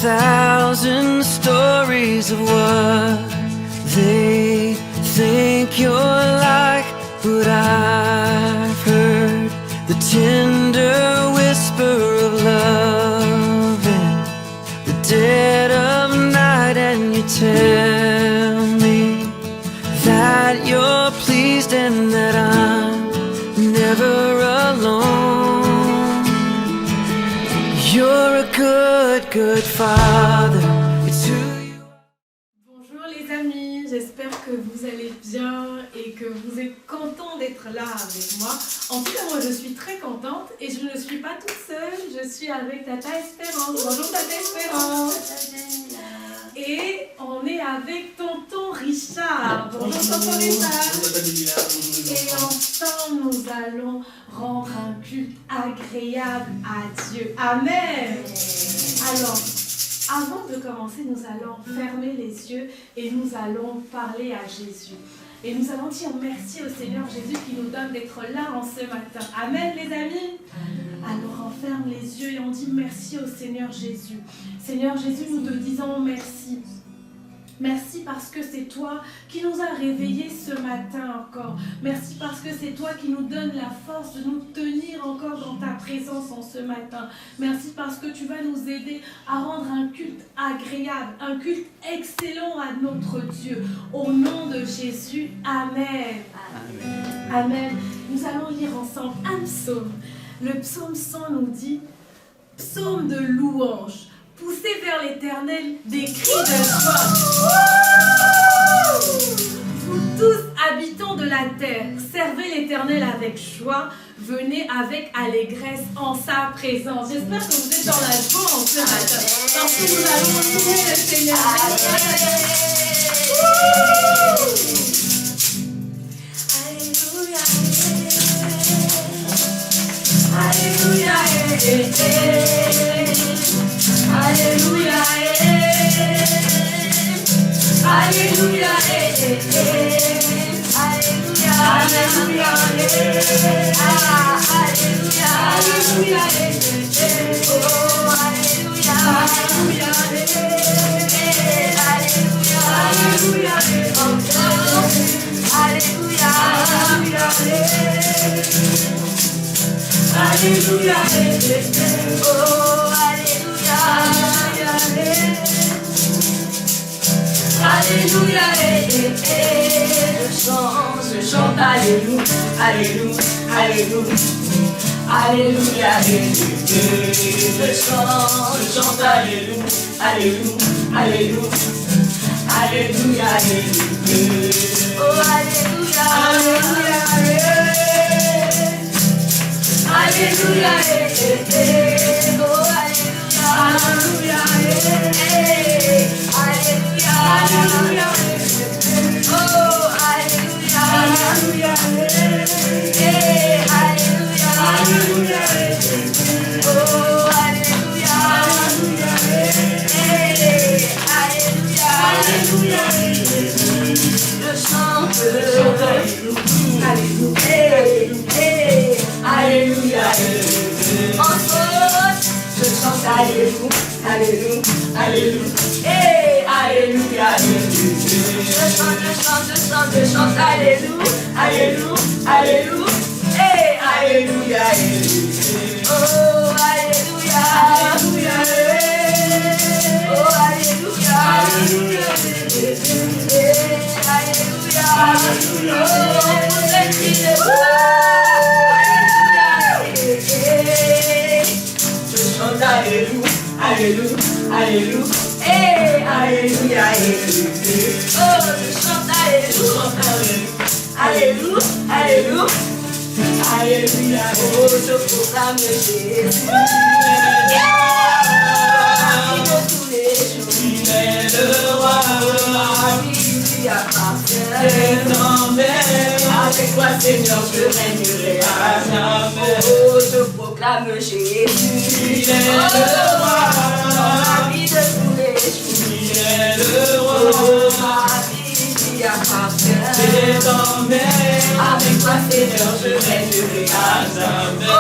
thousand stories of what they think you're like, but I've heard the tender whisper of love in the dead of night, and you tell me that you're pleased and that I'm never alone. You're a good, good father. It's who you are. Bonjour les amis, j'espère que vous allez bien et que vous êtes contents d'être là avec moi. En tout cas, moi je suis très contente et je ne suis pas toute seule, je suis avec Tata Espérance. Bonjour Tata Espérance. Et on est avec Tonton Richard. Bonjour Tonton Richard. Et ensemble nous allons rendre un culte agréable à Dieu. Amen. Alors, avant de commencer, nous allons fermer les yeux et nous allons parler à Jésus. Et nous allons dire merci au Seigneur Jésus qui nous donne d'être là en ce matin. Amen les amis. Alors on ferme les yeux et on dit merci au Seigneur Jésus. Seigneur Jésus, nous te disons merci. Merci parce que c'est toi qui nous a réveillés ce matin encore. Merci parce que c'est toi qui nous donne la force de nous tenir encore dans ta présence en ce matin. Merci parce que tu vas nous aider à rendre un culte agréable, un culte excellent à notre Dieu. Au nom de Jésus, Amen. Amen. Amen. Nous allons lire ensemble un psaume. Le psaume 100 nous dit « Psaume de louange ». Poussez vers l'Éternel des cris de joie. Vous tous, habitants de la terre, servez l'Éternel avec joie. Venez avec allégresse en sa présence. J'espère que vous êtes dans la joie en ce matin. Parce que nous allons louer le Seigneur. Alléluia. Alléluia. Alléluia, Alléluia, Alléluia, Alléluia, oh Alléluia, Alléluia, Alléluia, encore, Alléluia, Alléluia, oh Alléluia, je chante, Alléluia, Alléluia, Alléluia, Alléluia, je chante, Alléluia, Alléluia, Alléluia, Alléluia, oh Alléluia, Alléluia, Alléluia, oh Alléluia, Alléluia, Alléluia, oh Alléluia, Alléluia, Alléluia, oh Alléluia, Alléluia, je chante, Alléluia, Alléluia, encore, je chante Alléluia, Alléluia, Alléluia, Alléluia, je chante, Alléluia, Alléluia, Alléluia, Alléluia, oh Alléluia, Alléluia, oh Alléluia, Alléluia, Alléluia, oh vous êtes qui de je chante Alléluia, Alléluia, Alléluia, Alléluia, oh je chante Alléluia, Alléluia, Alléluia, Alléluia, oh je proclame Jésus, ami de tous les jours, il est le roi, à qui lui appartient, avec toi Seigneur je régnerai à jamais, oh je proclame Jésus, il est le roi, dans la vie de tous les jours, il est le roi, à qui lui appartient, désormais, avec toi Seigneur je régnerai à jamais, oh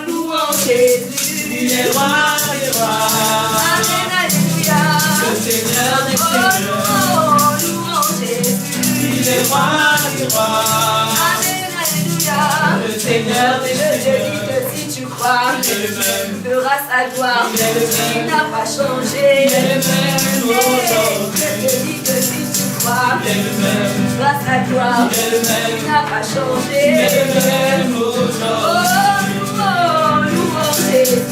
louons Jésus, Il est roi des rois. Amen, alléluia. Le Seigneur des seigneurs. Louons Jésus. Il est roi des rois. Amen, alléluia. Le Seigneur des Je te dis seigneurs. que si tu crois, Il est le même. tu verras sa gloire. Il est le même. Il n'a pas changé. Il est le même Je aujourd'hui. te dis que si tu crois, Il est le même. tu verras sa gloire. Il est le Il même. n'a pas changé. Il est le même Oh, aujourd'hui. louons Jésus.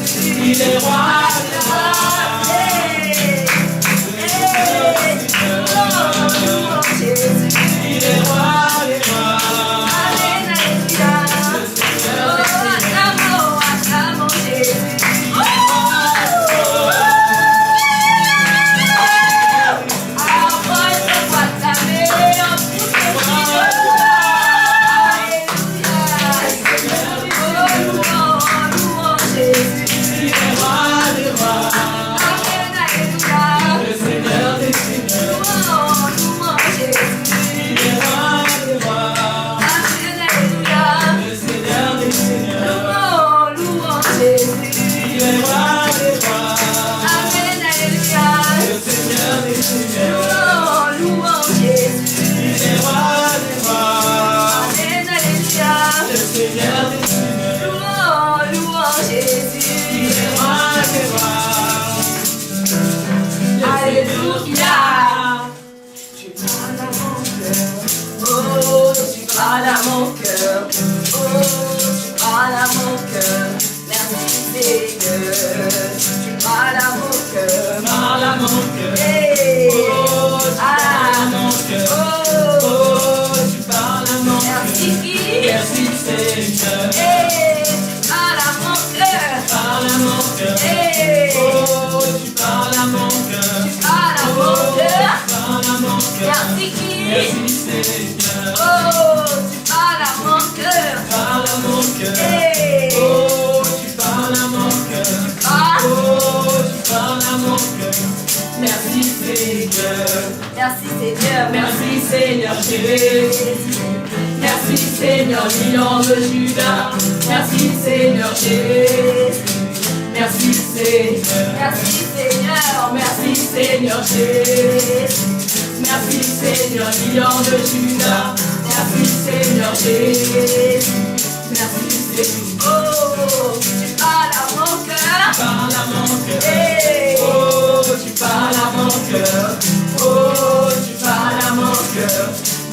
Il est roi des rois. Louons Jésus. Il est roi des rois. Amen, alléluia. Acclamons Jésus. Il est roi des rois. Le Seigneur des seigneurs. Il est roi des rois. Le Seigneur des seigneurs. Il est roi des rois. Le Seigneur des seigneurs. Il est roi des rois. Le Seigneur des seigneurs. Il est roi des rois. Alléluia. Tu parles à mon cœur. Oh, tu parles à mon cœur. Oh, tu parles à mon cœur. Merci Seigneur. Tu parles à mon cœur. Parle à mon cœur. Hey. Oh, tu parles à mon cœur. Oh, Oh, tu parles à mon cœur. merci qui? Merci Seigneur. Hey, tu parles à mon cœur. Parle à mon cœur. Hey, Oh, tu parles à mon cœur. tu parles à mon cœur. Parle à mon cœur. Merci qui? Merci Seigneur. Oh, tu parles à mon cœur. Parle à mon cœur. Hey, Oh, tu parles à mon cœur. ah, Oh, tu parles à mon cœur. Merci Seigneur. merci Seigneur. Merci Seigneur Jésus. Merci Seigneur Lion de Judas. Merci Seigneur Jésus. Merci Seigneur. Merci Seigneur. Merci Seigneur Jésus. Merci Seigneur Lion de Judas. Merci Seigneur Jésus. Merci Seigneur. Oh, tu parles à mon cœur. Parle à mon cœur. Hey, Oh, tu parles à mon cœur. Oh, tu parles à mon cœur.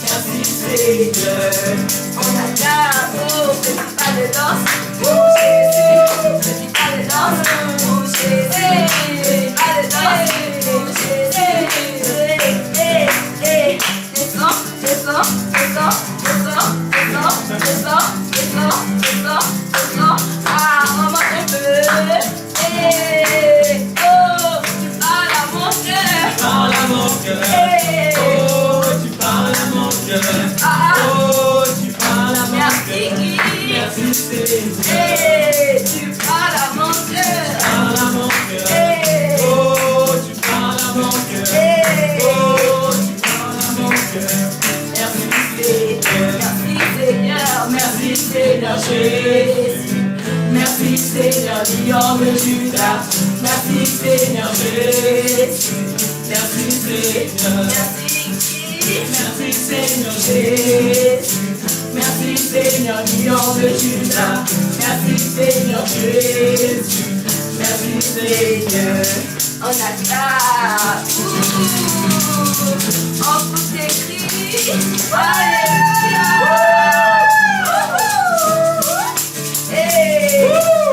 Merci Seigneur. on acclame. Oh, petit pas de danse. Oh, Jésus. Petit pas de danse. Oh, Jésus. Petit pas de danse. Oh, Jésus. Hey, hey, descends, descends, descends, descends, descends, descends, descends, descends, descends. Ah, on monte un peu. Hey, oh, tu parles à mon cœur. Parle à mon cœur. Hey, Oh, tu parles à mon cœur. ah, Oh, tu parles à mon merci cœur. qui? Merci Seigneur. Hey, tu parles à mon cœur. Parle à mon cœur. Hey, Oh, tu parles à mon cœur. hey, Oh, tu parles à mon cœur. Merci Seigneur. merci Seigneur. Merci Seigneur Jésus. Merci Seigneur Lion de Judas. Merci Seigneur Jésus. Merci Seigneur. Merci qui? Merci Seigneur Jésus. Merci Seigneur Lion de Judas. Merci Seigneur Jésus. Merci Seigneur. On acclame. On pousse des cris. Alléluia. Hey,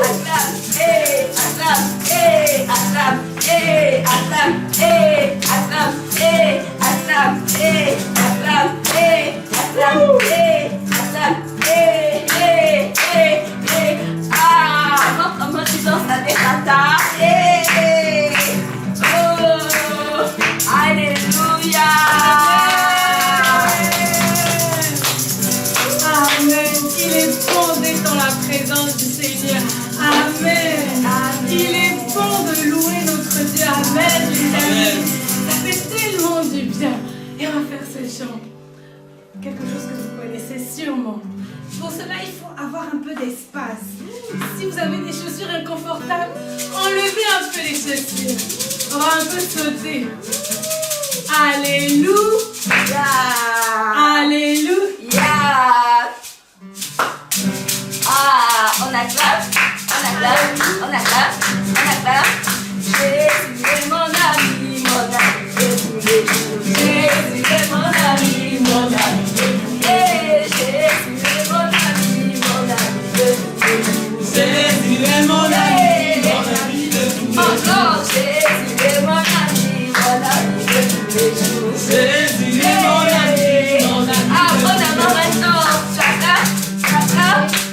acclame, hey, acclame, hey, acclame, hey, acclame, hey, acclame, hey, acclame, hey, acclame, hey, acclame, hey, acclame, hey, hey, hey, hey. Ah, comment tu danses la décata? Hey, oh, alléluia. Amen. Il est bon d'être dans la présence du Seigneur. Amen. Il est bon de louer notre Dieu. Amen, les amis. Ça fait tellement du bien. Et on va faire ce chant. quelque chose que vous connaissez sûrement. Pour cela, il faut avoir un peu d'espace. Si vous avez des chaussures inconfortables, enlevez un peu les chaussures. On va un peu sauter. Alléluia. Alléluia. Ah, on acclame, on acclame, on acclame, on acclame. Jésus est mon ami de tous les jours. Jésus est mon ami de tous les jours. Jésus est mon ami de tous les jours. Jésus est mon ami de tous les jours. Encore Jésus est mon ami de tous les jours. Jésus est mon ami. Ah, on a mon maintenant. Chaka, chaka,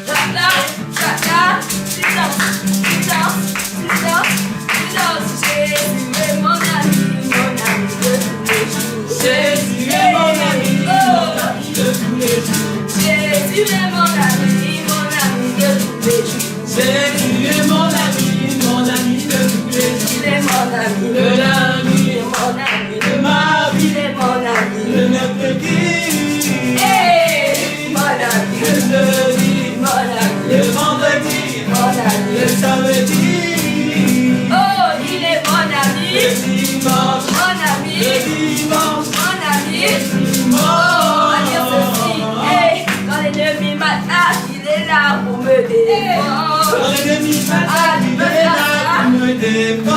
chaka, chaka. Silence, silence, silence, silence. Jésus est mon ami de tous les jours. Jésus est mon ami de tous les jours. Jésus est mon ami de tous les jours. Jésus est mon ami de tous les jours. Il est mon ami De la vie, il est mon ami de ma il vie, est mon ami. je ne peux dire. Hey, mon ami, Je te dis, mon ami, le vendredi, mon ami. le samedi, Oh, il est mon ami, le dimanche, mon ami, le dimanche, mon ami. le Oh, on va dire ceci. dimanche. Hey, quand l'ennemi m'attaque, il est là pour me défendre. Quand l'ennemi m'attaque, il est là pour me défendre. Oh,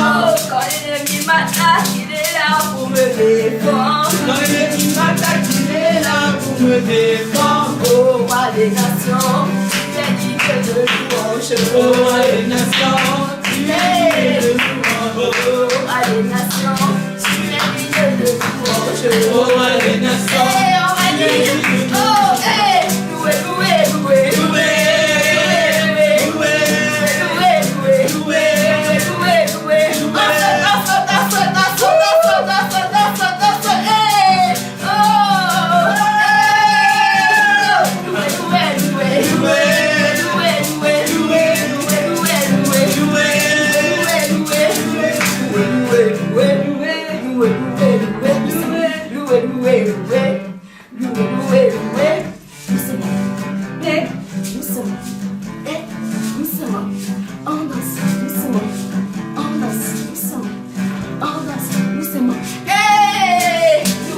quand l'ennemi m'attaque, il est là pour me défendre. Quand l'ennemi m'attaque, il est là pour me défendre. Oh, roi des nations, tu es digne de louange. Oh, les nations, tu es le louange. Oh, roi des nations, tu es digne de louange. Oh, les nations, Hey, on va dire, oh, hey, loué, loué, loué, loué, loué, loué, loué, loué. Hey, oh, loué, loué, loué, loué, loué,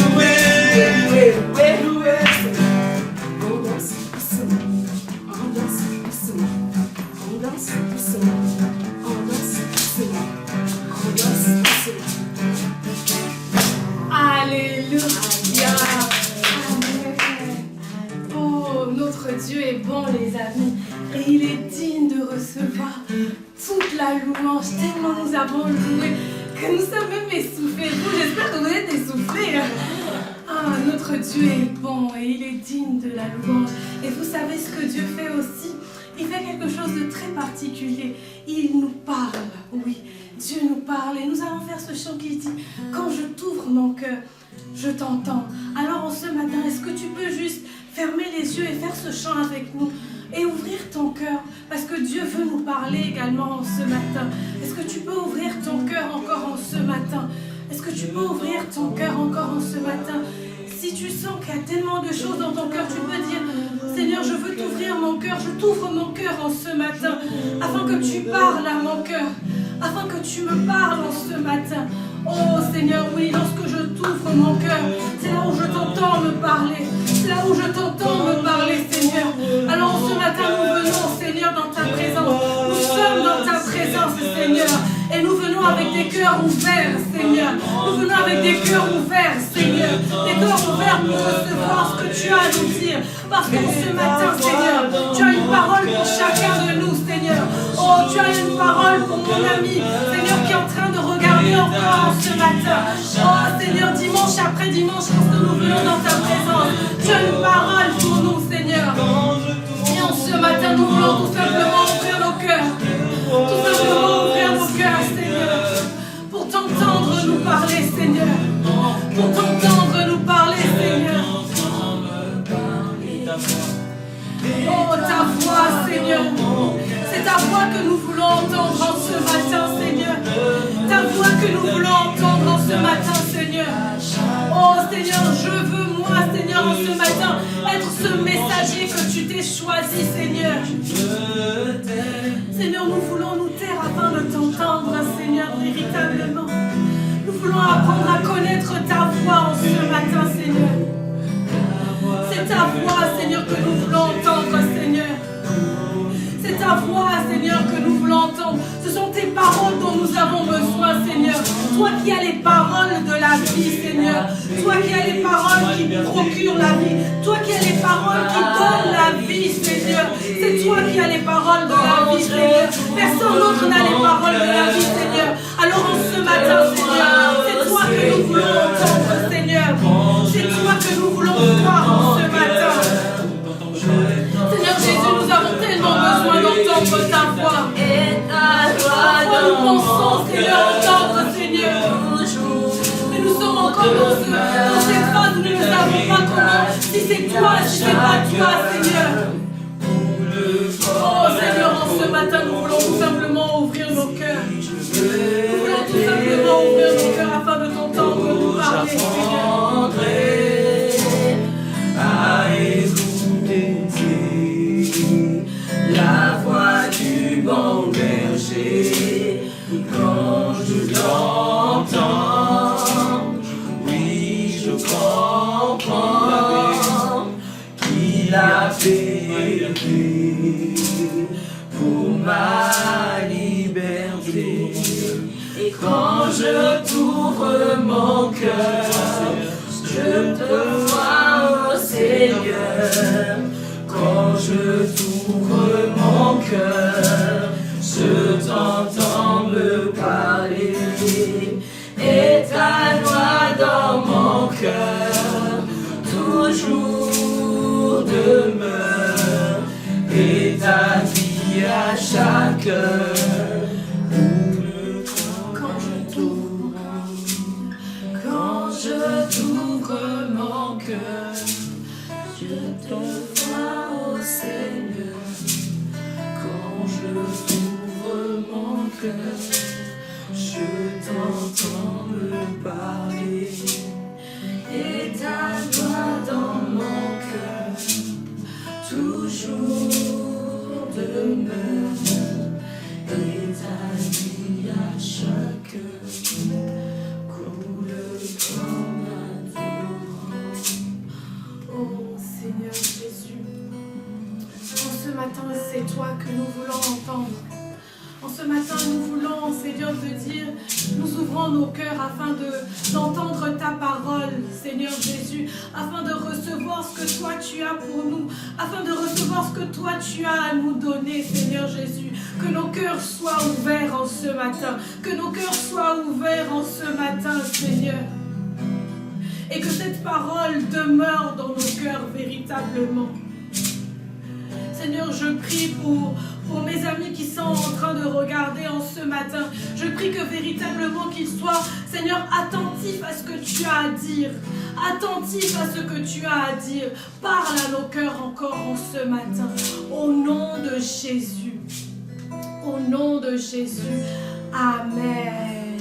loué, Alléluia. Amen. Oh, notre Dieu est bon, les amis. Et il est digne de recevoir toute la louange. Tellement nous avons loué que nous sommes même essoufflés. Vous, j'espère que vous êtes essoufflés. Ah, notre Dieu est bon et il est digne de la louange. Et vous savez ce que Dieu fait aussi? Il fait quelque chose de très particulier. Il nous parle, oui. Dieu nous parle et nous allons faire ce chant qui dit « Quand je t'ouvre mon cœur, je t'entends. » Alors ce matin, est-ce que tu peux juste fermer les yeux et faire ce chant avec nous et ouvrir ton cœur? Parce que Dieu veut nous parler également ce matin. Est-ce que tu peux ouvrir ton cœur encore en ce matin? Est-ce que tu peux ouvrir ton cœur encore en ce matin? Si tu sens qu'il y a tellement de choses dans ton cœur, tu peux dire « Seigneur, je veux t'ouvrir mon cœur, je t'ouvre mon cœur en ce matin, afin que tu parles à mon cœur, afin que tu me parles en ce matin. Oh Seigneur, oui, lorsque je t'ouvre mon cœur, c'est là où je t'entends me parler, c'est là où je t'entends me parler, Seigneur. Alors ce matin, nous venons, Seigneur, dans ta présence, nous sommes dans ta présence, Seigneur. Et nous venons avec des cœurs ouverts, Seigneur. Nous venons avec des cœurs ouverts, Seigneur. Des cœurs ouverts pour recevoir ce que tu as à nous dire. Parce que ce matin, Seigneur, tu as une parole pour chacun de nous, Seigneur. Oh, tu as une parole pour mon ami, Seigneur, qui est en train de regarder encore ce matin. Oh, Seigneur, dimanche après dimanche, lorsque nous venons dans ta présence, tu as une parole pour nous, Seigneur. Et en ce matin, nous voulons tout simplement ouvrir nos cœurs. Tout simplement ouvrir nos cœurs, Seigneur, pour t'entendre nous parler, Seigneur, pour t'entendre nous parler, Seigneur. Oh, ta voix, Seigneur, c'est ta ta voix que nous voulons entendre en ce matin, Seigneur. Ta voix que nous voulons entendre en ce matin, Seigneur. Oh Seigneur, je veux moi, Seigneur, en ce matin, être ce messager que tu t'es choisi, Seigneur. Seigneur, nous voulons nous taire afin de t'entendre, Seigneur, véritablement. Nous voulons apprendre à connaître ta voix en ce matin, Seigneur. C'est ta voix, Seigneur, que nous voulons entendre, Seigneur. C'est ta voix, Seigneur, que nous voulons entendre. Ce sont tes paroles dont nous avons besoin, Seigneur. Toi qui as les paroles de la vie, Seigneur. Toi qui as les paroles qui procurent la vie. Toi qui as les paroles qui donnent la vie, Seigneur. C'est toi qui as les paroles de la vie, Seigneur. Personne d'autre n'a les paroles de la vie, Seigneur. Alors en ce matin, Seigneur, c'est toi que nous voulons entendre, Seigneur. C'est toi que nous voulons voir en ce matin. Seigneur Jésus, nous avons tellement besoin d'entendre ta voix. Parfois nous pensons, Seigneur, entendre, Seigneur. Mais nous sommes encore dans cette phase où nous ne savons pas comment. Si c'est toi, si c'est pas toi, Seigneur. Oh Seigneur, en ce matin, nous voulons tout simplement ouvrir nos cœurs. Nous voulons tout simplement ouvrir nos cœurs afin de t'entendre nous parler, Seigneur. À écouter la voix du bon berger. Quand je l'entends, oui, je comprends qu'il a payé pour ma liberté. Et quand je t'ouvre mon cœur, je te vois, oh Seigneur. Quand je t'ouvre mon cœur, je t'entends me parler. Et ta loi dans mon cœur toujours demeure. Et ta vie à chaque heure. Quand je t'ouvre mon cœur, je te vois, oh Seigneur. Quand je t'ouvre mon cœur, je t'entends me parler. Et ta voix dans mon cœur toujours demeure. Et ta vie à chaque heure coule comme un torrent. Oh Seigneur Jésus, en ce matin, c'est toi que nous voulons entendre. En ce matin, nous voulons, Seigneur, te dire, nous ouvrons nos cœurs afin d'entendre ta parole, Seigneur Jésus, afin de recevoir ce que toi tu as pour nous, afin de recevoir ce que toi tu as à nous donner, Seigneur Jésus. Que nos cœurs soient ouverts en ce matin, que nos cœurs soient ouverts en ce matin, Seigneur. Et que cette parole demeure dans nos cœurs véritablement. Seigneur, je prie pour mes amis qui sont en train de regarder en ce matin. Je prie que véritablement qu'ils soient, Seigneur, attentifs à ce que tu as à dire. Attentifs à ce que tu as à dire. Parle à nos cœurs encore en ce matin. Au nom de Jésus. Au nom de Jésus. Amen.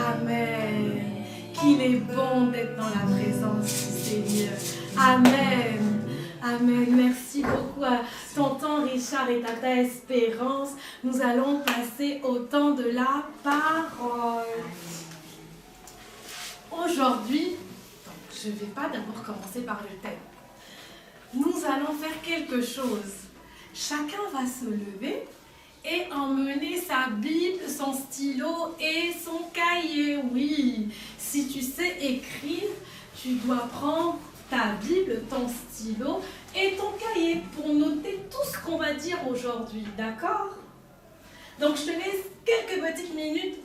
Amen. Qu'il est bon d'être dans la présence du Seigneur. Amen. Amen. Merci beaucoup à tonton Richard et tata Espérance. Nous allons passer au temps de la parole. Aujourd'hui, je ne vais pas d'abord commencer par le thème. Nous allons faire quelque chose. Chacun va se lever et emmener sa Bible, son stylo et son cahier. Oui, si tu sais écrire, tu dois prendre ta Bible, ton stylo et ton cahier pour noter tout ce qu'on va dire aujourd'hui, d'accord? Donc je te laisse quelques petites minutes,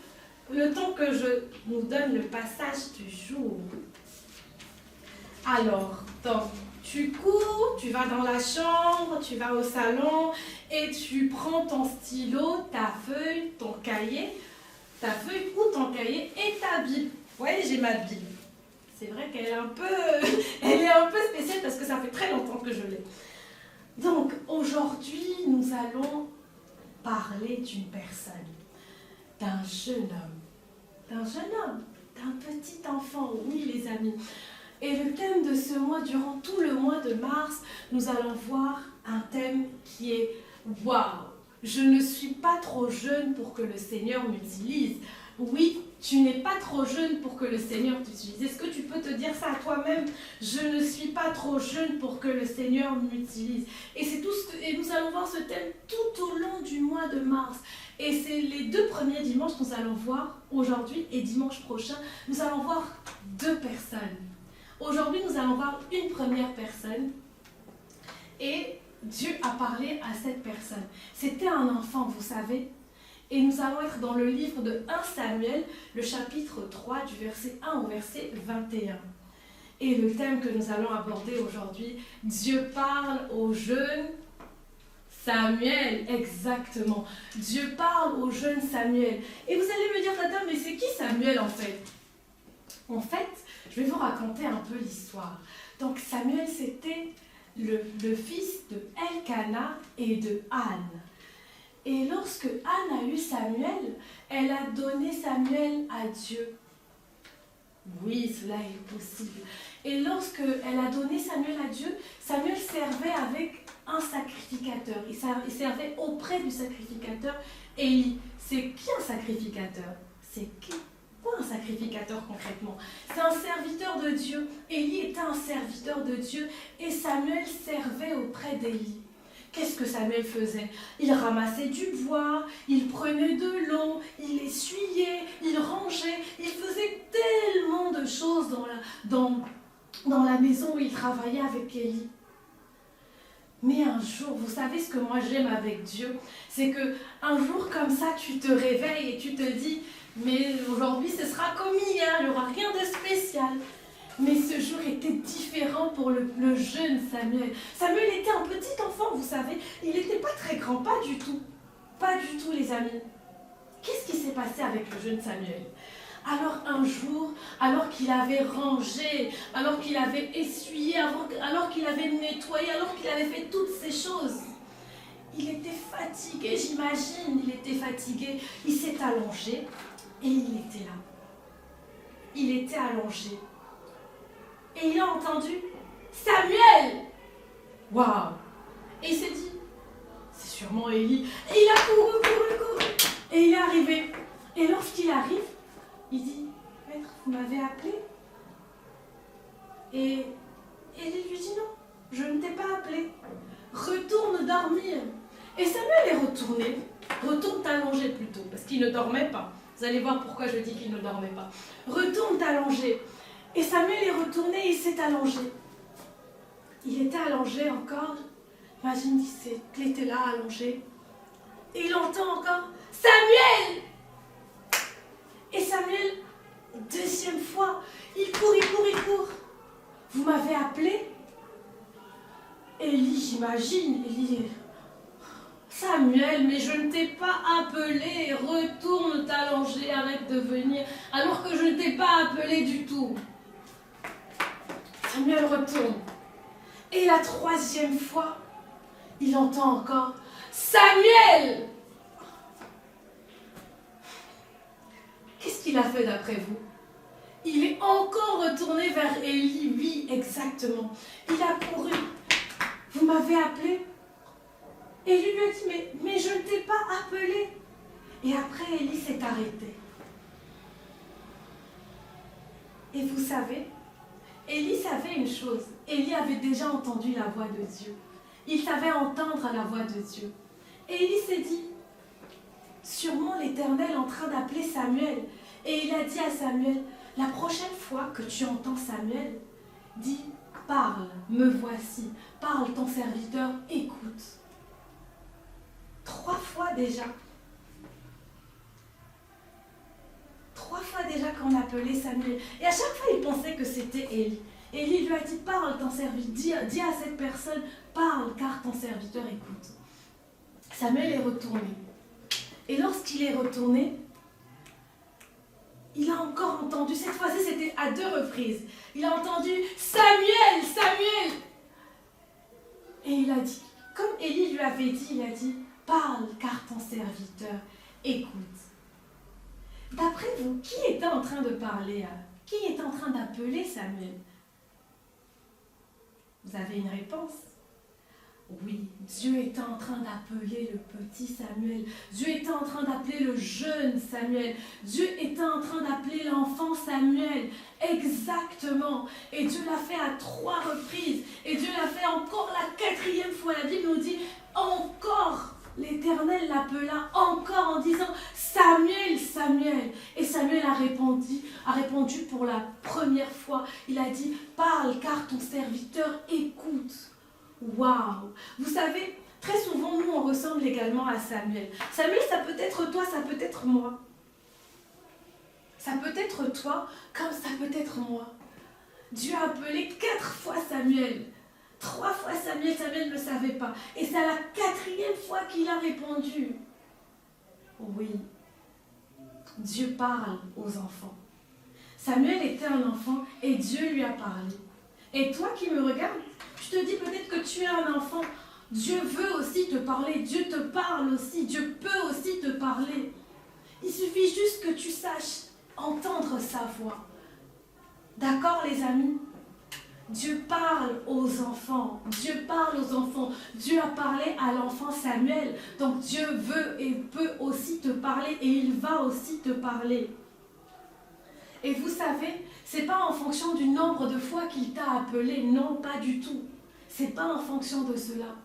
le temps que je nous donne le passage du jour. Alors, donc, tu cours, tu vas dans la chambre, tu vas au salon et tu prends ton stylo, ta feuille, ton cahier, ta feuille ou ton cahier et ta Bible. Vous voyez, j'ai ma Bible. C'est vrai qu'elle est un peu spéciale parce que ça fait très longtemps que je l'ai. Donc, aujourd'hui, nous allons parler d'une personne, d'un jeune homme, d'un petit enfant, oui les amis. Et le thème de ce mois, durant tout le mois de mars, nous allons voir un thème qui est « Waouh, je ne suis pas trop jeune pour que le Seigneur m'utilise ». Oui, tu n'es pas trop jeune pour que le Seigneur t'utilise. Est-ce que tu peux te dire ça à toi-même? Je ne suis pas trop jeune pour que le Seigneur m'utilise. Et nous allons voir ce thème tout au long du mois de mars. Et c'est les 2 premiers dimanches que nous allons voir aujourd'hui et dimanche prochain. Nous allons voir 2 personnes. Aujourd'hui, nous allons voir une première personne. Et Dieu a parlé à cette personne. C'était un enfant, vous savez. Et nous allons être dans le livre de 1 Samuel, le chapitre 3, du verset 1 au verset 21. Et le thème que nous allons aborder aujourd'hui, Dieu parle au jeune Samuel, exactement. Dieu parle au jeune Samuel. Et vous allez me dire, Tata, mais c'est qui Samuel en fait? En fait, je vais vous raconter un peu l'histoire. Donc Samuel, c'était le fils de Elkana et de Anne. Et lorsque Anne a eu Samuel, elle a donné Samuel à Dieu. Oui, cela est possible. Et lorsque elle a donné Samuel à Dieu, Samuel servait avec un sacrificateur. Il servait auprès du sacrificateur Élie. C'est qui un sacrificateur? C'est qui? Quoi un sacrificateur concrètement? C'est un serviteur de Dieu. Élie était un serviteur de Dieu et Samuel servait auprès d'Élie. Qu'est-ce que Samuel faisait? Il ramassait du bois, il prenait de l'eau, il essuyait, il rangeait, il faisait tellement de choses dans la maison où il travaillait avec Élie. Mais un jour, vous savez ce que moi j'aime avec Dieu? C'est qu'un jour comme ça, tu te réveilles et tu te dis, mais aujourd'hui ce sera comme hier, il n'y aura rien de spécial. Mais ce jour était différent pour le jeune Samuel. Samuel était un petit enfant, vous savez. Il n'était pas très grand, pas du tout. Pas du tout, les amis. Qu'est-ce qui s'est passé avec le jeune Samuel? Alors un jour, alors qu'il avait rangé, alors qu'il avait essuyé, alors qu'il avait nettoyé, alors qu'il avait fait toutes ces choses, il était fatigué, j'imagine, il était fatigué. Il s'est allongé et il était là. Il était allongé. Et il a entendu « Samuel !» Waouh! Et il s'est dit « C'est sûrement Élie. » Et il a couru. Et il est arrivé. Et lorsqu'il arrive, il dit « Maître, vous m'avez appelé ?» Et Élie lui dit « Non, je ne t'ai pas appelé. Retourne dormir. » Et Samuel est retourné. Retourne t'allonger plutôt, parce qu'il ne dormait pas. Vous allez voir pourquoi je dis qu'il ne dormait pas. Retourne t'allonger. Et Samuel est retourné et il s'est allongé. Il était allongé encore. Imagine qu'il était là allongé. Et il entend encore « Samuel !» Et Samuel, 2e fois, il court. « Vous m'avez appelé ?» Élie, j'imagine, Élie, « Samuel, mais je ne t'ai pas appelé. Retourne t'allonger, arrête de venir, alors que je ne t'ai pas appelé du tout. » Samuel retourne. Et la 3e fois, il entend encore « Samuel !» Qu'est-ce qu'il a fait d'après vous? Il est encore retourné vers Élie, oui, exactement. Il a couru. « Vous m'avez appelé ?» Élie lui a dit « Mais je ne t'ai pas appelé. » Et après, Élie s'est arrêté. Et vous savez, Élie savait une chose. Élie avait déjà entendu la voix de Dieu. Il savait entendre la voix de Dieu. Et Élie s'est dit, sûrement l'Éternel est en train d'appeler Samuel. Et il a dit à Samuel, la prochaine fois que tu entends Samuel, dis, parle, me voici. Parle, ton serviteur, écoute. 3 fois déjà. 3 fois déjà qu'on appelait Samuel. Et à chaque fois, il pensait que c'était Élie. Élie lui a dit, parle, ton serviteur. Dis à cette personne, parle, car ton serviteur écoute. Samuel est retourné. Et lorsqu'il est retourné, il a encore entendu, cette fois-ci c'était à 2 reprises, il a entendu « Samuel, Samuel !» Et il a dit, comme Élie lui avait dit, il a dit parle car ton serviteur écoute. D'après vous, qui était en train de parler? Qui était en train d'appeler Samuel? Vous avez une réponse? Oui, Dieu était en train d'appeler le petit Samuel. Dieu était en train d'appeler le jeune Samuel. Dieu était en train d'appeler l'enfant Samuel. Exactement. Et Dieu l'a fait à 3 reprises. Et Dieu l'a fait encore la 4e fois. La Bible nous dit encore. L'Éternel l'appela encore en disant Samuel, Samuel. Et Samuel a répondu pour la première fois. Il a dit parle car ton serviteur écoute. Waouh! Vous savez, très souvent, nous, on ressemble également à Samuel. Samuel, ça peut être toi, ça peut être moi. Ça peut être toi, comme ça peut être moi. Dieu a appelé 4 fois Samuel. 3 fois Samuel, Samuel ne savait pas. Et c'est à la 4e fois qu'il a répondu. Oui, Dieu parle aux enfants. Samuel était un enfant et Dieu lui a parlé. Et toi qui me regardes, je te dis peut-être que tu es un enfant. Dieu veut aussi te parler. Dieu te parle aussi. Dieu peut aussi te parler. Il suffit juste que tu saches entendre sa voix. D'accord les amis? Dieu parle aux enfants. Dieu parle aux enfants. Dieu a parlé à l'enfant Samuel. Donc Dieu veut et peut aussi te parler et il va aussi te parler. Et vous savez, c'est pas en fonction du nombre de fois qu'il t'a appelé. Non, pas du tout. C'est pas en fonction de cela.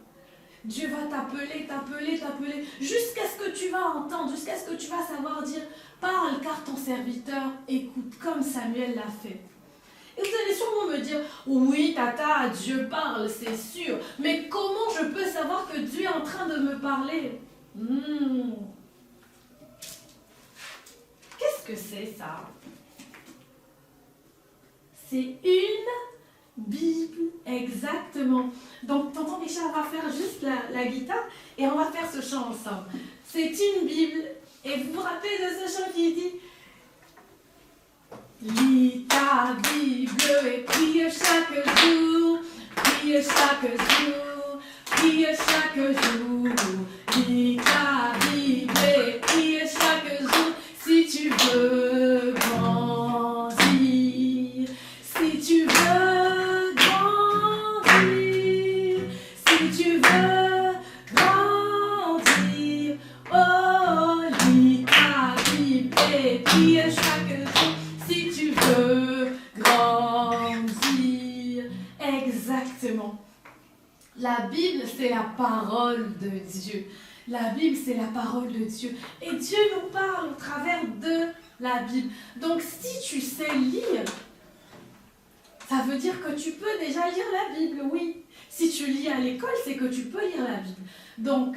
Dieu va t'appeler, t'appeler, t'appeler, jusqu'à ce que tu vas entendre, jusqu'à ce que tu vas savoir dire « Parle, car ton serviteur écoute », comme Samuel l'a fait. Et vous allez sûrement me dire « Oui, tata, Dieu parle, c'est sûr, mais comment je peux savoir que Dieu est en train de me parler ?» Qu'est-ce que c'est ça? C'est une Bible, exactement. Donc, tonton Richard va faire juste la guitare et on va faire ce chant ensemble. C'est une Bible. Et vous vous rappelez de ce chant qui dit « Lis ta Bible et prie chaque jour, prie chaque jour, prie chaque jour. Lis ta Bible et prie chaque jour si tu veux grandir. Si tu veux grandir, si tu veux grandir, oh, lis ta Bible et prie chaque jour si tu veux grandir. Exactement. La Bible, c'est la parole de Dieu. La Bible, c'est la parole de Dieu. Et Dieu nous parle au travers de la Bible. Donc, si tu sais lire, ça veut dire que tu peux déjà lire la Bible, oui. Si tu lis à l'école, c'est que tu peux lire la Bible. Donc,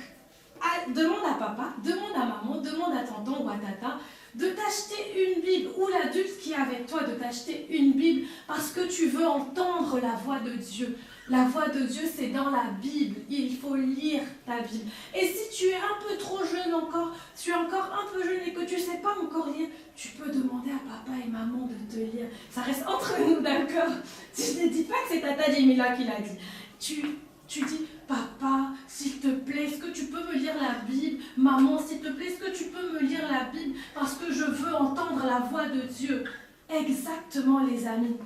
demande à papa, demande à maman, demande à tonton ou à tata de t'acheter une Bible, ou l'adulte qui est avec toi de t'acheter une Bible parce que tu veux entendre la voix de Dieu. La voix de Dieu, c'est dans la Bible. Il faut lire ta Bible. Et si tu es un peu trop jeune encore, tu es encore un peu jeune et que tu ne sais pas encore lire, tu peux demander à papa et maman de te lire. Ça reste entre nous, d'accord? Tu ne dis pas que c'est tata Jemila qui l'a dit. Tu dis, papa, s'il te plaît, est-ce que tu peux me lire la Bible? Maman, s'il te plaît, est-ce que tu peux me lire la Bible? Parce que je veux entendre la voix de Dieu. Exactement, les amis.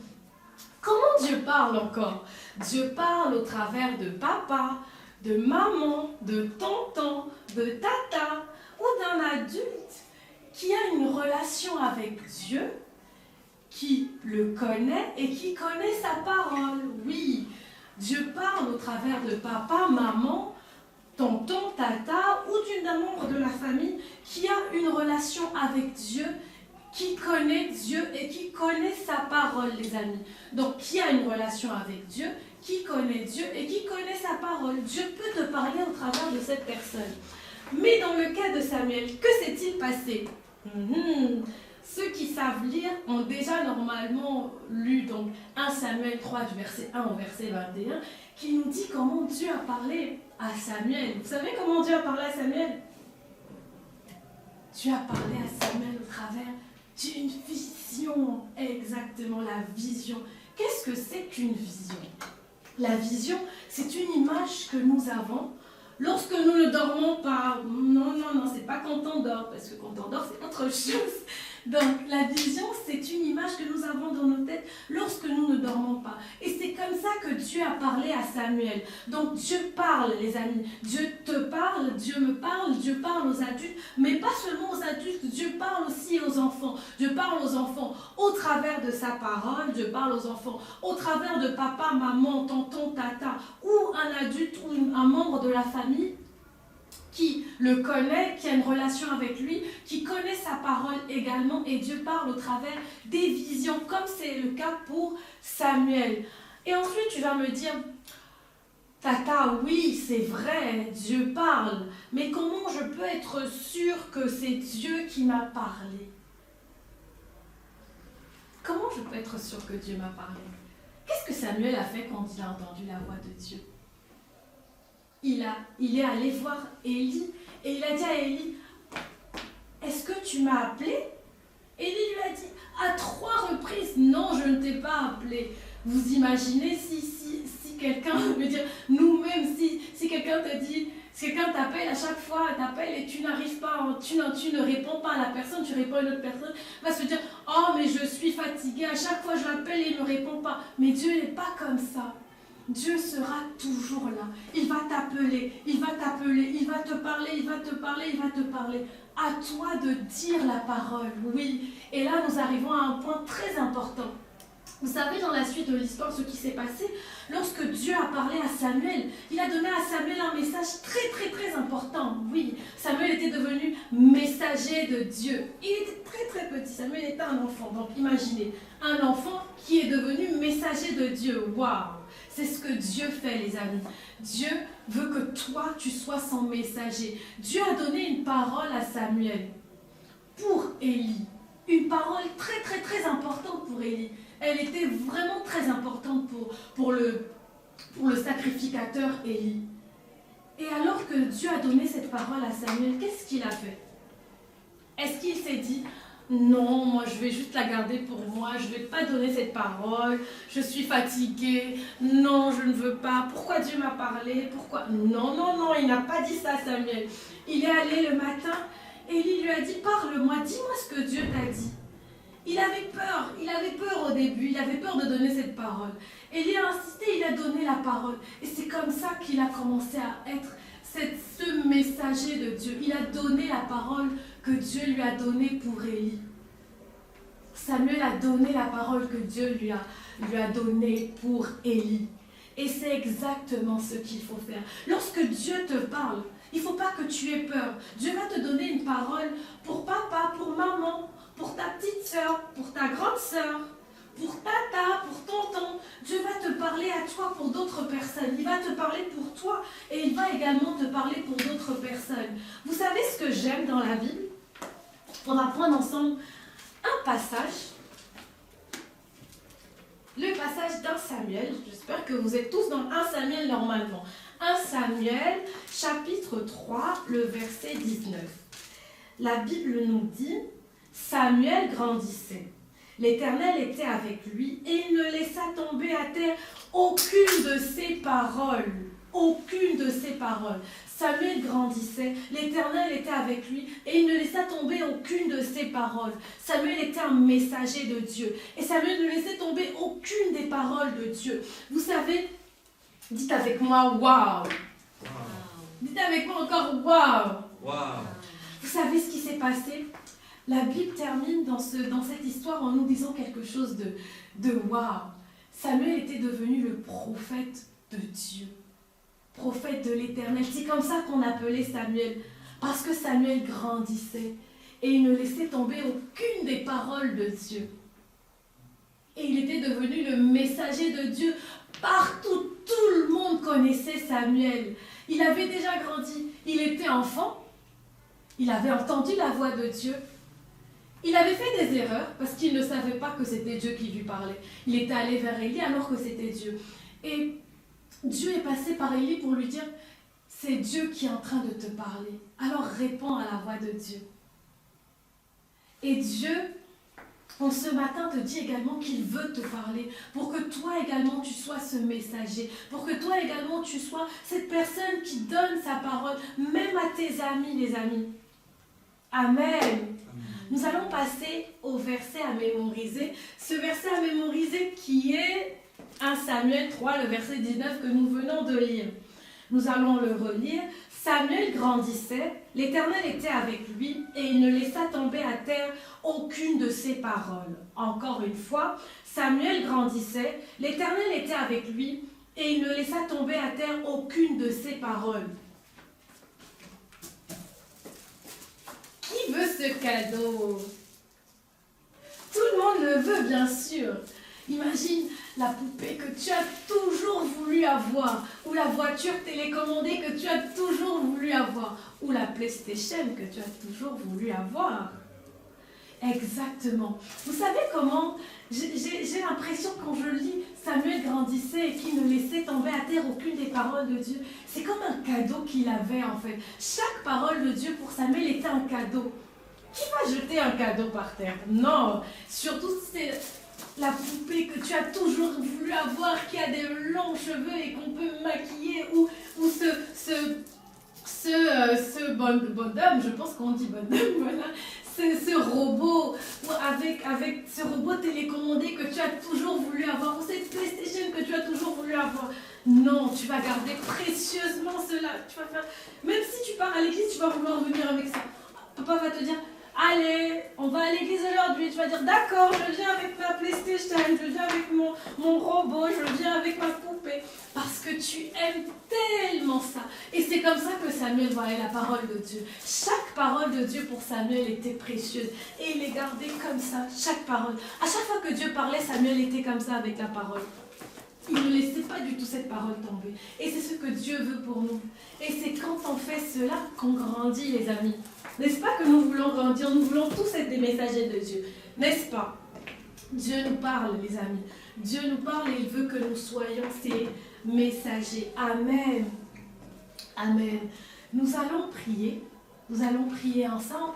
Comment Dieu parle encore? Dieu parle au travers de papa, de maman, de tonton, de tata ou d'un adulte qui a une relation avec Dieu, qui le connaît et qui connaît sa parole. Oui, Dieu parle au travers de papa, maman, tonton, tata ou d'un membre de la famille qui a une relation avec Dieu, qui connaît Dieu et qui connaît sa parole, les amis. Donc, qui a une relation avec Dieu, qui connaît Dieu et qui connaît sa parole. Dieu peut te parler au travers de cette personne. Mais dans le cas de Samuel, que s'est-il passé? Ceux qui savent lire ont déjà normalement lu donc 1 Samuel 3 du verset 1 au verset 21 qui nous dit comment Dieu a parlé à Samuel. Vous savez comment Dieu a parlé à Samuel? Dieu a parlé à Samuel au travers d'une vision. Exactement, la vision. Qu'est-ce que c'est qu'une vision? La vision, c'est une image que nous avons lorsque nous ne ne dormons pas. Non, non, non, c'est pas quand on dort, parce que quand on dort, c'est autre chose. Donc, la vision, c'est une image que nous avons dans nos têtes lorsque nous ne dormons pas. Et c'est comme ça que Dieu a parlé à Samuel. Donc, Dieu parle, les amis. Dieu te parle, Dieu me parle, Dieu parle aux adultes, mais pas seulement aux adultes, Dieu parle aussi aux enfants. Dieu parle aux enfants au travers de sa parole, Dieu parle aux enfants au travers de papa, maman, tonton, tata, ou un adulte ou un membre de la famille qui le connaît, qui a une relation avec lui, qui connaît sa parole également, et Dieu parle au travers des visions, comme c'est le cas pour Samuel. Et ensuite, tu vas me dire, Tata, oui, c'est vrai, Dieu parle, mais comment je peux être sûre que c'est Dieu qui m'a parlé? Comment je peux être sûre que Dieu m'a parlé? Qu'est-ce que Samuel a fait quand il a entendu la voix de Dieu? Il est allé voir Élie et il a dit à Élie, est-ce que tu m'as appelé? Élie lui a dit, à 3 reprises, non, je ne t'ai pas appelé. Vous imaginez si quelqu'un veut dire, nous-mêmes, si quelqu'un te dit, si quelqu'un t'appelle à chaque fois, t'appelle et tu n'arrives pas, tu ne réponds pas à la personne, tu réponds à une autre personne, va se dire, oh mais je suis fatiguée, à chaque fois je l'appelle et il ne me répond pas. Mais Dieu n'est pas comme ça. Dieu sera toujours là. Il va t'appeler, il va t'appeler, il va te parler, il va te parler, il va te parler. À toi de dire la parole, oui. Et là, nous arrivons à un point très important. Vous savez, dans la suite de l'histoire, ce qui s'est passé, lorsque Dieu a parlé à Samuel, il a donné à Samuel un message très, très, très important. Oui, Samuel était devenu messager de Dieu. Il était très, très petit. Samuel était un enfant. Donc, imaginez, un enfant qui est devenu messager de Dieu. Waouh! C'est ce que Dieu fait, les amis. Dieu veut que toi, tu sois son messager. Dieu a donné une parole à Samuel pour Élie. Une parole très, très, très importante pour Élie. Elle était vraiment très importante pour le sacrificateur Élie. Et alors que Dieu a donné cette parole à Samuel, qu'est-ce qu'il a fait? Est-ce qu'il s'est dit, non, moi je vais juste la garder pour moi, je ne vais pas donner cette parole, je suis fatiguée, non, je ne veux pas, pourquoi Dieu m'a parlé, pourquoi? Non, non, non, il n'a pas dit ça, Samuel. Il est allé le matin, Élie lui a dit, parle-moi, dis-moi ce que Dieu t'a dit. Il avait peur au début, il avait peur de donner cette parole. Élie a insisté, il a donné la parole. Et c'est comme ça qu'il a commencé à être ce messager de Dieu. Il a donné la parole que Dieu lui a donnée pour Élie. Samuel a donné la parole que Dieu lui a donnée pour Élie. Et c'est exactement ce qu'il faut faire. Lorsque Dieu te parle, il ne faut pas que tu aies peur. Dieu va te donner une parole pour papa, pour maman, pour ta petite soeur, pour ta grande soeur, pour tata, pour tonton. Dieu va te parler à toi pour d'autres personnes. Il va te parler pour toi et il va également te parler pour d'autres personnes. Vous savez ce que j'aime dans la Bible? On va prendre ensemble un passage. Le passage d'un Samuel. J'espère que vous êtes tous dans 1 Samuel normalement. 1 Samuel, chapitre 3, le verset 19. La Bible nous dit, Samuel grandissait. L'Éternel était avec lui et il ne laissa tomber à terre aucune de ses paroles. Aucune de ses paroles. Samuel grandissait, l'Éternel était avec lui et il ne laissa tomber aucune de ses paroles. Samuel était un messager de Dieu et Samuel ne laissait tomber aucune des paroles de Dieu. Vous savez, dites avec moi, waouh! Wow. Dites avec moi encore, waouh! Wow. Vous savez ce qui s'est passé? La Bible termine dans cette histoire en nous disant quelque chose de waouh. Samuel était devenu le prophète de Dieu. Prophète de l'Éternel. C'est comme ça qu'on appelait Samuel. Parce que Samuel grandissait et il ne laissait tomber aucune des paroles de Dieu. Et il était devenu le messager de Dieu. Partout, tout le monde connaissait Samuel. Il avait déjà grandi. Il était enfant. Il avait entendu la voix de Dieu. Il avait fait des erreurs parce qu'il ne savait pas que c'était Dieu qui lui parlait. Il était allé vers Élie alors que c'était Dieu. Et Dieu est passé par Élie pour lui dire, c'est Dieu qui est en train de te parler. Alors réponds à la voix de Dieu. Et Dieu, en ce matin, te dit également qu'il veut te parler pour que toi également tu sois ce messager, pour que toi également tu sois cette personne qui donne sa parole, même à tes amis, les amis. Amen. Nous allons passer au verset à mémoriser. Ce verset à mémoriser qui est 1 Samuel 3, le verset 19 que nous venons de lire. Nous allons le relire. Samuel grandissait, l'Éternel était avec lui et il ne laissa tomber à terre aucune de ses paroles. Encore une fois, Samuel grandissait, l'Éternel était avec lui et il ne laissa tomber à terre aucune de ses paroles. Qui veut ce cadeau? Tout le monde le veut, bien sûr. Imagine la poupée que tu as toujours voulu avoir, ou la voiture télécommandée que tu as toujours voulu avoir, ou la PlayStation que tu as toujours voulu avoir. Exactement. Vous savez comment j'ai l'impression quand je lis Samuel grandissait et qu'il ne laissait tomber à terre aucune des paroles de Dieu. C'est comme un cadeau qu'il avait en fait. Chaque parole de Dieu pour Samuel était un cadeau. Qui va jeter un cadeau par terre? Non. Surtout c'est la poupée que tu as toujours voulu avoir, qui a des longs cheveux et qu'on peut maquiller, ou ce bonhomme, je pense qu'on dit bonhomme, voilà, ce robot, ou avec ce robot télécommandé que tu as toujours voulu avoir, ou cette PlayStation que tu as toujours voulu avoir. Non, tu vas garder précieusement cela. Tu vas faire, même si tu pars à l'église, tu vas vouloir venir avec ça. Papa va te dire, allez, on va à l'église aujourd'hui. Tu vas dire, d'accord, je viens avec ma PlayStation, je viens avec mon robot, je viens avec ma poupée. Parce que tu aimes tellement ça. Et c'est comme ça que Samuel voyait la parole de Dieu. Chaque parole de Dieu pour Samuel était précieuse. Et il les gardait comme ça, chaque parole. À chaque fois que Dieu parlait, Samuel était comme ça avec la parole. Il ne laissait pas du tout cette parole tomber. Et c'est ce que Dieu veut pour nous. Et c'est quand on fait cela qu'on grandit, les amis. N'est-ce pas que nous voulons grandir? Nous voulons tous être des messagers de Dieu. N'est-ce pas? Dieu nous parle, les amis. Dieu nous parle et il veut que nous soyons ses messagers. Amen. Amen. Nous allons prier. Nous allons prier ensemble.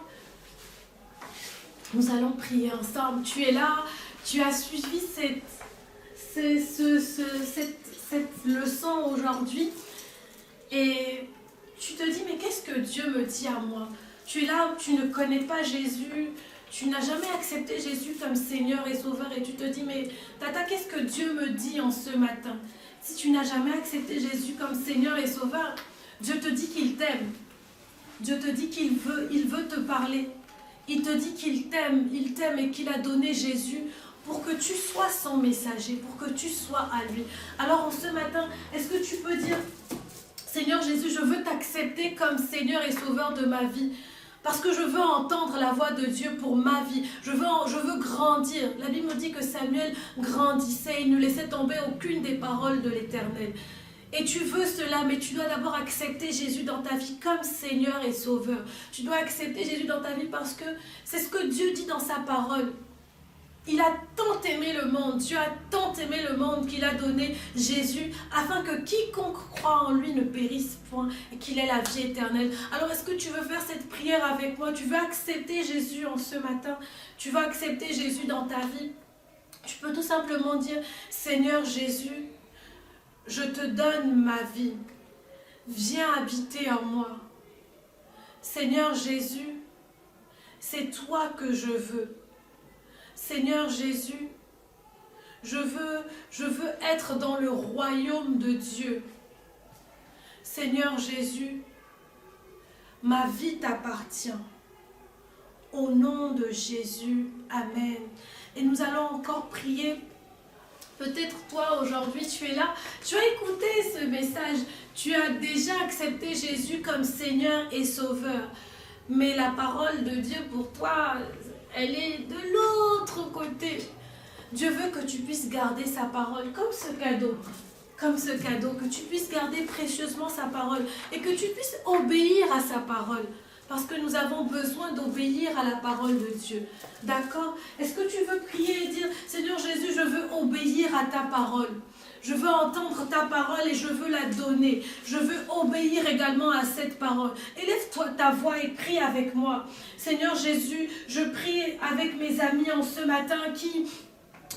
Nous allons prier ensemble. Tu es là. Tu as suivi cette leçon aujourd'hui et tu te dis mais qu'est-ce que Dieu me dit à moi? Tu es là, tu ne connais pas Jésus, tu n'as jamais accepté Jésus comme Seigneur et Sauveur et tu te dis mais Tata, qu'est-ce que Dieu me dit en ce matin? Si tu n'as jamais accepté Jésus comme Seigneur et Sauveur, Dieu te dit qu'il t'aime. Dieu te dit qu'il veut te parler. Il te dit qu'il t'aime et qu'il a donné Jésus pour que tu sois son messager, pour que tu sois à lui. Alors en ce matin, est-ce que tu peux dire, Seigneur Jésus, je veux t'accepter comme Seigneur et Sauveur de ma vie, parce que je veux entendre la voix de Dieu pour ma vie. Je veux grandir. La Bible me dit que Samuel grandissait, il ne laissait tomber aucune des paroles de l'Éternel. Et tu veux cela, mais tu dois d'abord accepter Jésus dans ta vie comme Seigneur et Sauveur. Tu dois accepter Jésus dans ta vie parce que c'est ce que Dieu dit dans sa parole. Il a tant aimé le monde, Dieu a tant aimé le monde qu'il a donné Jésus afin que quiconque croit en lui ne périsse point et qu'il ait la vie éternelle. Alors est-ce que tu veux faire cette prière avec moi? Tu veux accepter Jésus en ce matin? Tu veux accepter Jésus dans ta vie? Tu peux tout simplement dire, Seigneur Jésus, je te donne ma vie. Viens habiter en moi. Seigneur Jésus, c'est toi que je veux. Seigneur Jésus, je veux être dans le royaume de Dieu. Seigneur Jésus, ma vie t'appartient. Au nom de Jésus, Amen. Et nous allons encore prier. Peut-être toi aujourd'hui tu es là, tu as écouté ce message, tu as déjà accepté Jésus comme Seigneur et Sauveur. Mais la parole de Dieu pour toi, elle est de l'autre côté. Dieu veut que tu puisses garder sa parole comme ce cadeau, que tu puisses garder précieusement sa parole et que tu puisses obéir à sa parole. Parce que nous avons besoin d'obéir à la parole de Dieu. D'accord? Est-ce que tu veux prier et dire, Seigneur Jésus, je veux obéir à ta parole. Je veux entendre ta parole et je veux la donner. Je veux obéir également à cette parole. Élève-toi ta voix et prie avec moi. Seigneur Jésus, je prie avec mes amis en ce matin qui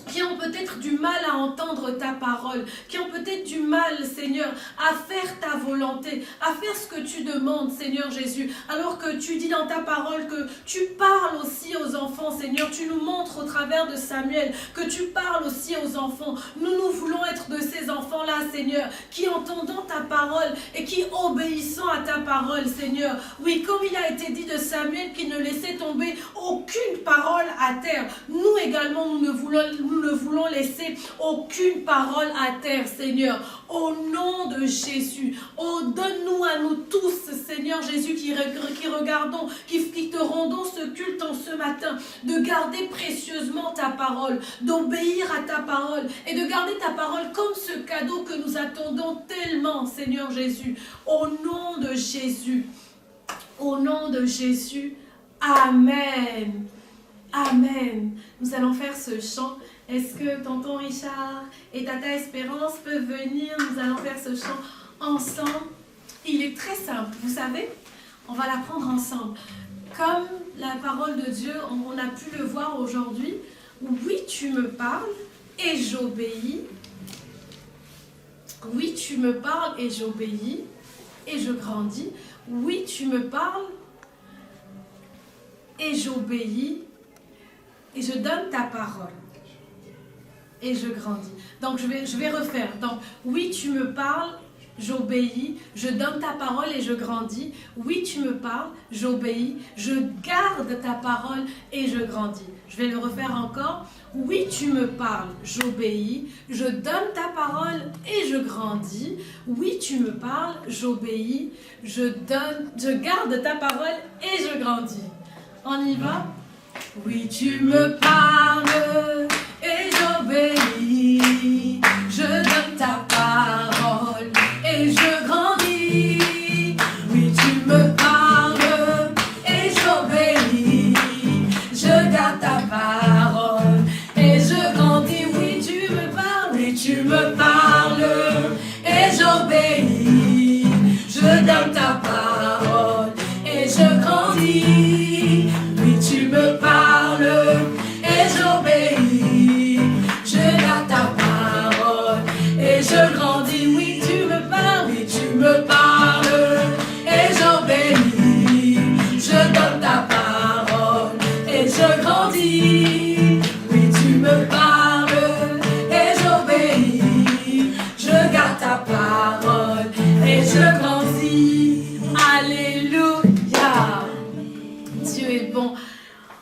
qui ont peut-être du mal à entendre ta parole, qui ont peut-être du mal, Seigneur, à faire ta volonté, à faire ce que tu demandes, Seigneur Jésus, alors que tu dis dans ta parole que tu parles aussi aux enfants, Seigneur, tu nous montres au travers de Samuel que tu parles aussi aux enfants. Nous voulons être de ces enfants-là, Seigneur, qui entendons ta parole et qui obéissons à ta parole, Seigneur. Oui, comme il a été dit de Samuel qui ne laissait tomber aucune parole à terre, nous également, nous ne voulons laisser aucune parole à terre, Seigneur. Au nom de Jésus, oh, donne-nous à nous tous, Seigneur Jésus, qui regardons, qui te rendons ce culte en ce matin, de garder précieusement ta parole, d'obéir à ta parole et de garder ta parole comme ce cadeau que nous attendons tellement, Seigneur Jésus. Au nom de Jésus, au nom de Jésus, Amen. Amen. Nous allons faire ce chant. Est-ce que tonton Richard et tata Espérance peuvent venir? Nous allons faire ce chant ensemble. Il est très simple, vous savez, on va l'apprendre ensemble. Comme la parole de Dieu, on a pu le voir aujourd'hui. Oui, tu me parles et j'obéis. Oui, tu me parles et j'obéis et je grandis. Oui, tu me parles et j'obéis et je donne ta parole. Et je grandis. Donc, je vais refaire. Donc, oui, tu me parles, j'obéis, je donne ta parole et je grandis. Oui, tu me parles, j'obéis, je garde ta parole et je grandis. Je vais le refaire encore. Oui, tu me parles, j'obéis, je donne ta parole et je grandis. Oui, tu me parles, j'obéis, je garde ta parole et je grandis. On y va? Oui, tu me parles et j'obéis, je donne ta parole et je grandis. Oui, tu me parles et j'obéis, je garde ta parole et je grandis. Oui, tu me parles et j'obéis, je donne ta parole et je grandis. Oui, tu me parles et j'obéis, je garde ta parole et je grandis. Oui, tu me parles et j'obéis, je donne ta parole et je grandis. Oui, tu me parles et j'obéis, je garde ta parole et je grandis. Alléluia. Dieu est bon.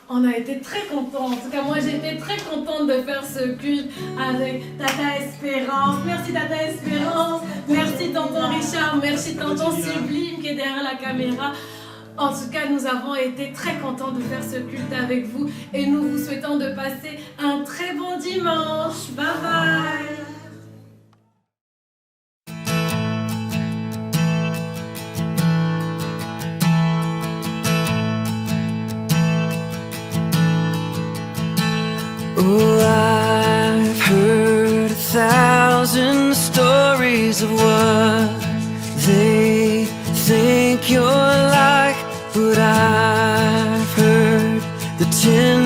On a été très contents. En tout cas, moi, j'étais très contente de faire ce culte avec Tata Espérance. Merci, Tata Espérance. Merci, tonton Richard. Merci, tonton Sublime qui est derrière la caméra. En tout cas, nous avons été très contents de faire ce culte avec vous. Et nous vous souhaitons de passer un très bon dimanche. Bye bye. Oh, I've heard 1,000 stories of what they think you're like, but I've heard the 10